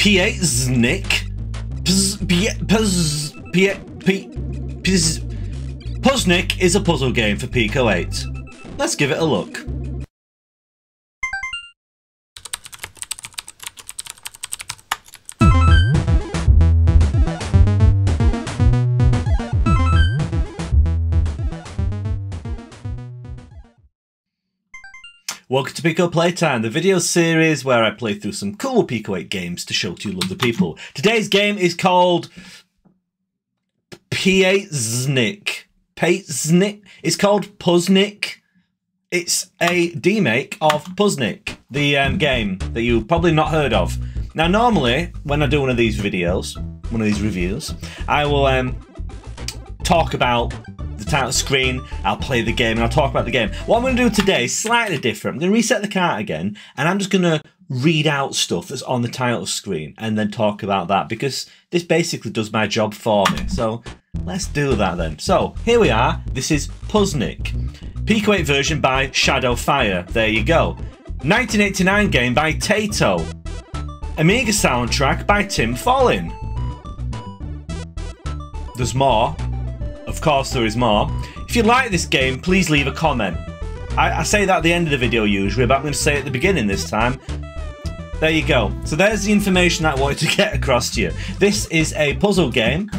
P8ZZNIC. Puzznic is a puzzle game for Pico 8. Let's give it a look. Welcome to Pico Playtime, the video series where I play through some cool Pico 8 games to show to you lovely people. Today's game is called P8ZZNIC. P8ZZNIC. It's called Puzznic. It's a demake of Puzznic, the game that you've probably not heard of. Now, normally, when I do one of these videos, one of these reviews, I will talk about the title screen, I'll play the game, and I'll talk about the game. What I'm going to do today is slightly different. I'm going to reset the cart again, and I'm just going to read out stuff that's on the title screen and then talk about that, because this basically does my job for me. So let's do that then. So here we are. This is Puzznic. Pico 8 version by Shadowfire. There you go. 1989 game by Taito. Amiga soundtrack by Tim Follin. There's more. Of course there is more. If you like this game, please leave a comment. I say that at the end of the video usually, but I'm going to say it at the beginning this time. There you go. So there's the information that I wanted to get across to you. This is a puzzle game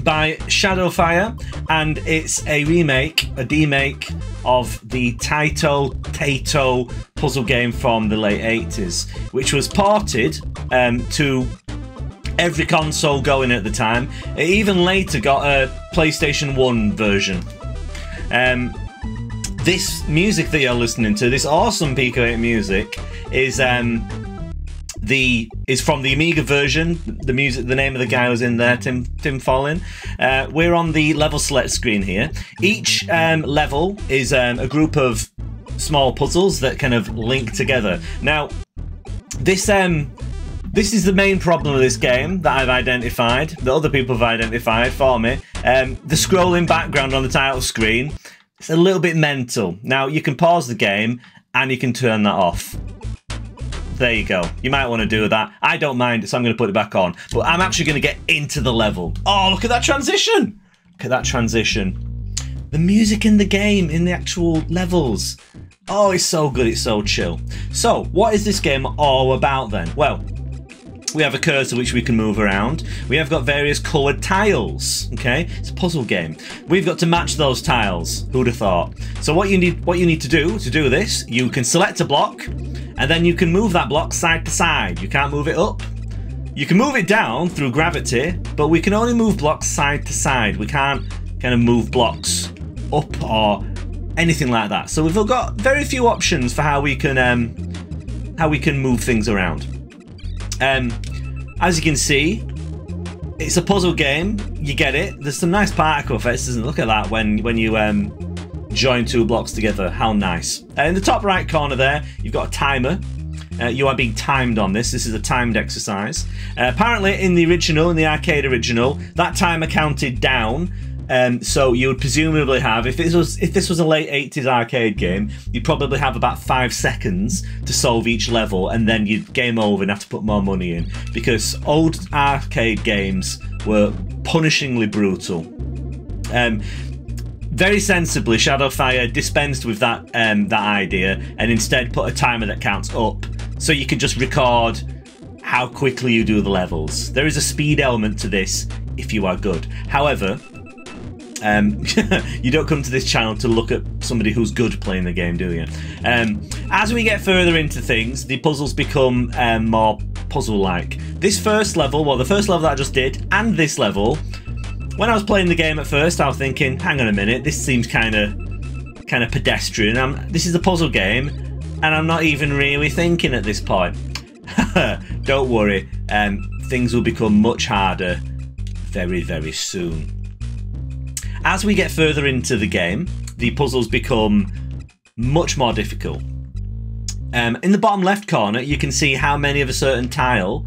by Shadowfire, and it's a remake, a demake of the Taito puzzle game from the late 80s, which was ported to every console going at the time. It even later got a PlayStation 1 version. This music that you're listening to, this awesome Pico 8 music, is from the Amiga version. The music, the name of the guy was in there, Tim Follin. We're on the level select screen here. Each level is a group of small puzzles that kind of link together. Now, this is the main problem with this game that I've identified, that other people have identified for me. The scrolling background on the title screen, it's a little bit mental. Now, you can pause the game and you can turn that off. There you go. You might want to do that. I don't mind it, so I'm going to put it back on. But I'm actually going to get into the level. Oh, look at that transition! Look at that transition. The music in the game, in the actual levels. Oh, it's so good, it's so chill. So, what is this game all about then? Well, we have a cursor which we can move around. We have got various coloured tiles. Okay, it's a puzzle game. We've got to match those tiles. Who'd have thought? So what you need to do this, you can select a block, and then you can move that block side to side. You can't move it up. You can move it down through gravity, but we can only move blocks side to side. We can't kind of move blocks up or anything like that. So we've got very few options for how we can move things around. As you can see, it's a puzzle game. You get it. There's some nice particle effects, isn't it? Look at that when you join two blocks together. How nice. In the top right corner there, you've got a timer. You are being timed on this. This is a timed exercise. Apparently, in the arcade original, that timer counted down. So you would presumably have, if this was a late 80s arcade game, you'd probably have about 5 seconds to solve each level, and then you'd game over and have to put more money in, because old arcade games were punishingly brutal. Very sensibly, Shadowfire dispensed with that idea and instead put a timer that counts up, so you can just record how quickly you do the levels. There is a speed element to this if you are good. However, you don't come to this channel to look at somebody who's good playing the game, do you? As we get further into things, the puzzles become more puzzle-like. This first level, well, the first level that I just did, and this level, when I was playing the game at first, I was thinking, hang on a minute, this seems kind of pedestrian. This is a puzzle game, and I'm not even really thinking at this point. Don't worry, things will become much harder very, very soon. As we get further into the game, the puzzles become much more difficult. In the bottom left corner, you can see how many of a certain tile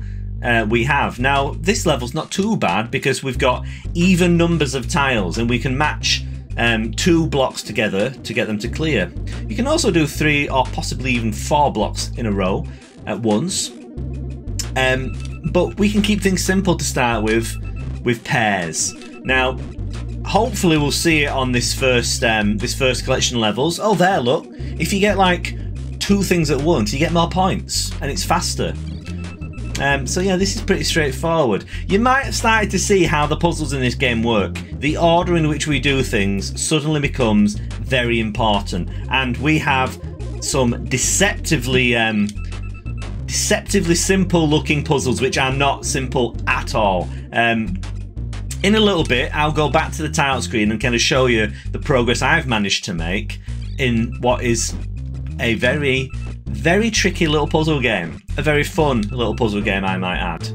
we have. Now, this level's not too bad because we've got even numbers of tiles and we can match 2 blocks together to get them to clear. You can also do 3 or possibly even 4 blocks in a row at once. But we can keep things simple to start with pairs. Now, hopefully we'll see it on this first collection of levels. Oh, there, look. If you get like 2 things at once, you get more points, and it's faster. So yeah, this is pretty straightforward. You might have started to see how the puzzles in this game work. The order in which we do things suddenly becomes very important, and we have some deceptively simple looking puzzles which are not simple at all. In a little bit, I'll go back to the title screen and kind of show you the progress I've managed to make in what is a very, very tricky little puzzle game. A very fun little puzzle game, I might add.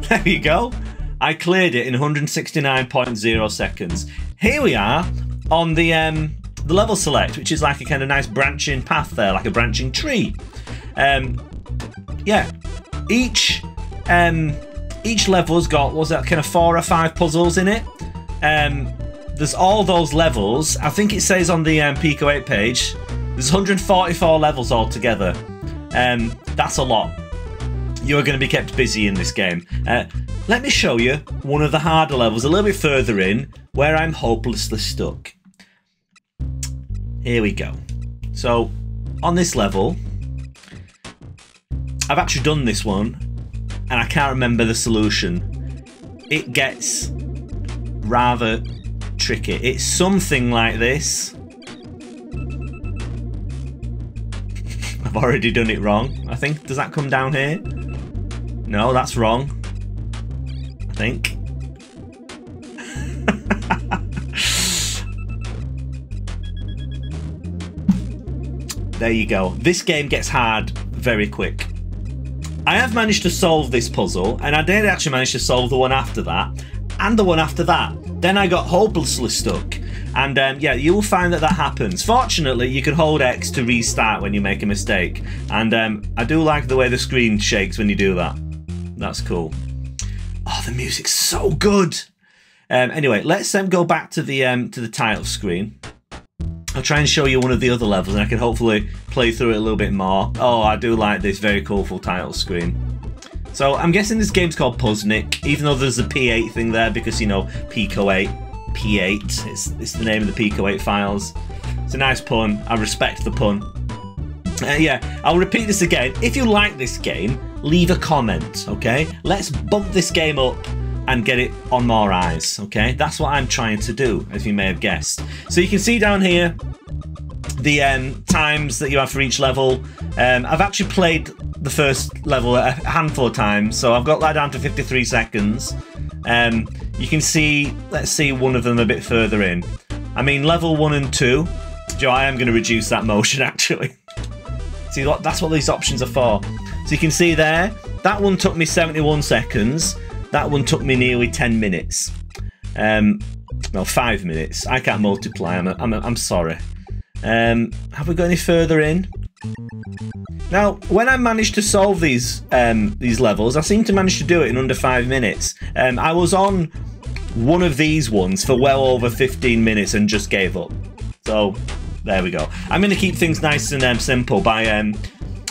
There you go. I cleared it in 169.0 seconds. Here we are on the level select, which is like a kind of nice branching path there, like a branching tree. Yeah, each level's got, was that kind of 4 or 5 puzzles in it. There's all those levels. I think it says on the Pico 8 page, there's 144 levels altogether. That's a lot. You're going to be kept busy in this game. Let me show you one of the harder levels a little bit further in, where I'm hopelessly stuck. Here we go. So, on this level, I've actually done this one, and I can't remember the solution. It gets rather tricky. It's something like this. I've already done it wrong, I think. Does that come down here? No, that's wrong, I think. There you go. This game gets hard very quick. I have managed to solve this puzzle, and I did actually manage to solve the one after that, and the one after that. Then I got hopelessly stuck. And yeah, you will find that happens. Fortunately, you can hold X to restart when you make a mistake. And I do like the way the screen shakes when you do that. That's cool. Oh, the music's so good. Anyway, let's go back to the title screen. I'll try and show you one of the other levels, and I can hopefully play through it a little bit more. Oh, I do like this very colourful title screen. So I'm guessing this game's called Puzznic, even though there's a P8 thing there because, you know, Pico 8. P8, it's the name of the Pico 8 files. It's a nice pun. I respect the pun. Yeah, I'll repeat this again. If you like this game, leave a comment, okay? Let's bump this game up and get it on more eyes, okay? That's what I'm trying to do, as you may have guessed. So you can see down here the times that you have for each level. I've actually played the first level a handful of times, so I've got that down to 53 seconds. You can see, let's see one of them a bit further in. I mean, level 1 and 2. Joe, I am going to reduce that motion, actually. See, that's what these options are for. So you can see there, that one took me 71 seconds. That one took me nearly 10 minutes. Well, 5 minutes. I can't multiply. I'm sorry. Have we got any further in? Now, when I managed to solve these levels, I seem to manage to do it in under 5 minutes. I was on one of these ones for well over 15 minutes and just gave up. So, there we go. I'm going to keep things nice and simple by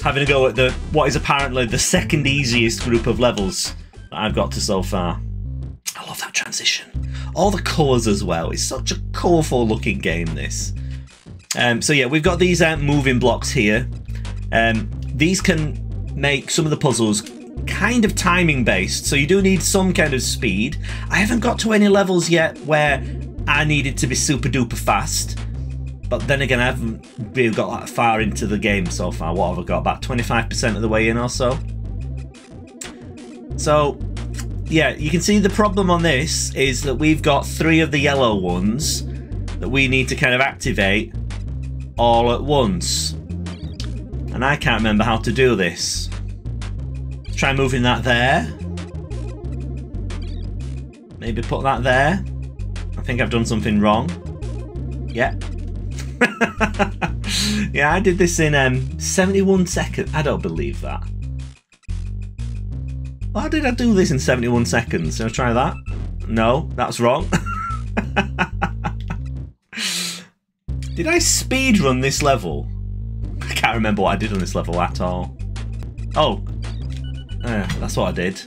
having a go at what is apparently the second easiest group of levels that I've got to so far. I love that transition. All the colours as well. It's such a colourful looking game, this. So yeah, we've got these moving blocks here. These can make some of the puzzles kind of timing based, so you do need some kind of speed. I haven't got to any levels yet where I needed to be super duper fast, but then again I haven't really got that far into the game so far. What have I got? About 25% of the way in or so. So yeah, you can see the problem on this is that we've got 3 of the yellow ones that we need to kind of activate all at once. And I can't remember how to do this. Let's try moving that there. Maybe put that there. I think I've done something wrong. Yeah. Yeah, I did this in 71 seconds. I don't believe that. Why did I do this in 71 seconds? Can I try that? No, that's wrong. Did I speedrun this level? I can't remember what I did on this level at all. Oh. That's what I did.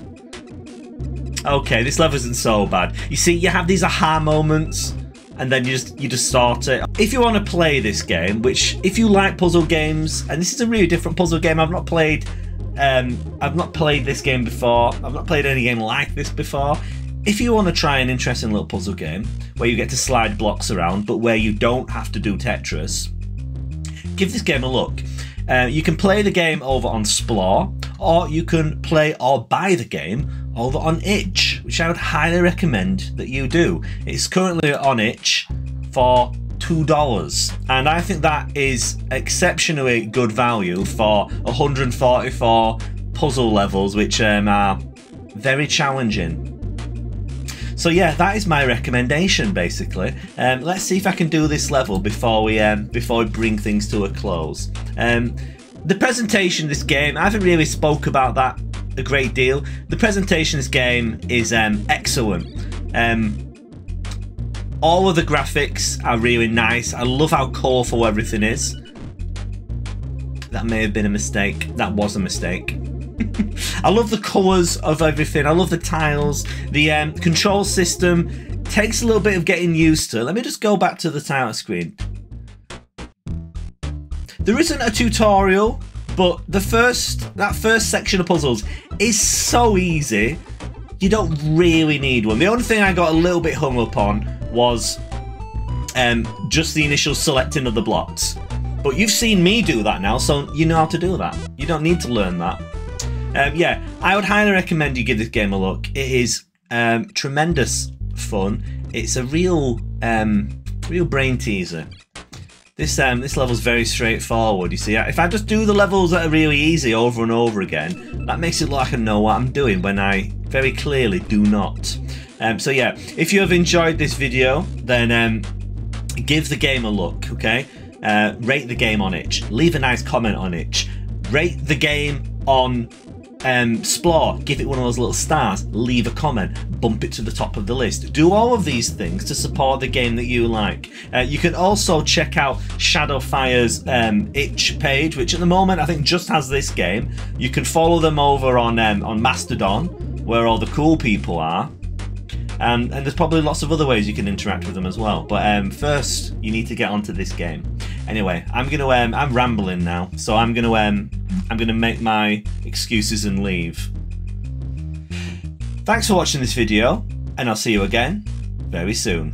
Okay, this level isn't so bad. You see, you have these aha moments, and then you just start it. If you want to play this game, which if you like puzzle games, and this is a really different puzzle game, I've not played this game before. I've not played any game like this before. If you want to try an interesting little puzzle game where you get to slide blocks around, but where you don't have to do Tetris, give this game a look. You can play the game over on Splore, or you can play or buy the game over on Itch, which I would highly recommend that you do. It's currently on Itch for $2, and I think that is exceptionally good value for 144 puzzle levels, which are very challenging. So yeah, that is my recommendation basically. Let's see if I can do this level before we bring things to a close. The presentation of this game, I haven't really spoke about that a great deal. The presentation of this game is excellent. All of the graphics are really nice. I love how colourful everything is. That may have been a mistake. That was a mistake. I love the colours of everything. I love the tiles. The control system takes a little bit of getting used to. Let me just go back to the title screen. There isn't a tutorial, but that first section of puzzles is so easy. You don't really need one. The only thing I got a little bit hung up on was just the initial selecting of the blocks. But you've seen me do that now, so you know how to do that. You don't need to learn that. Yeah, I would highly recommend you give this game a look. It is tremendous fun. It's a real brain teaser. This level's very straightforward. You see, if I just do the levels that are really easy over and over again, that makes it look like I know what I'm doing when I very clearly do not. So yeah, if you have enjoyed this video, then give the game a look, okay? Rate the game on Itch. Leave a nice comment on Itch. Rate the game on Splore. Give it one of those little stars. Leave a comment. Bump it to the top of the list. Do all of these things to support the game that you like. You can also check out Shadowfire's Itch page, which at the moment I think just has this game. You can follow them over on Mastodon, where all the cool people are. And there's probably lots of other ways you can interact with them as well. But first, you need to get onto this game. Anyway, I'm rambling now, so I'm gonna make my excuses and leave. Thanks for watching this video, and I'll see you again very soon.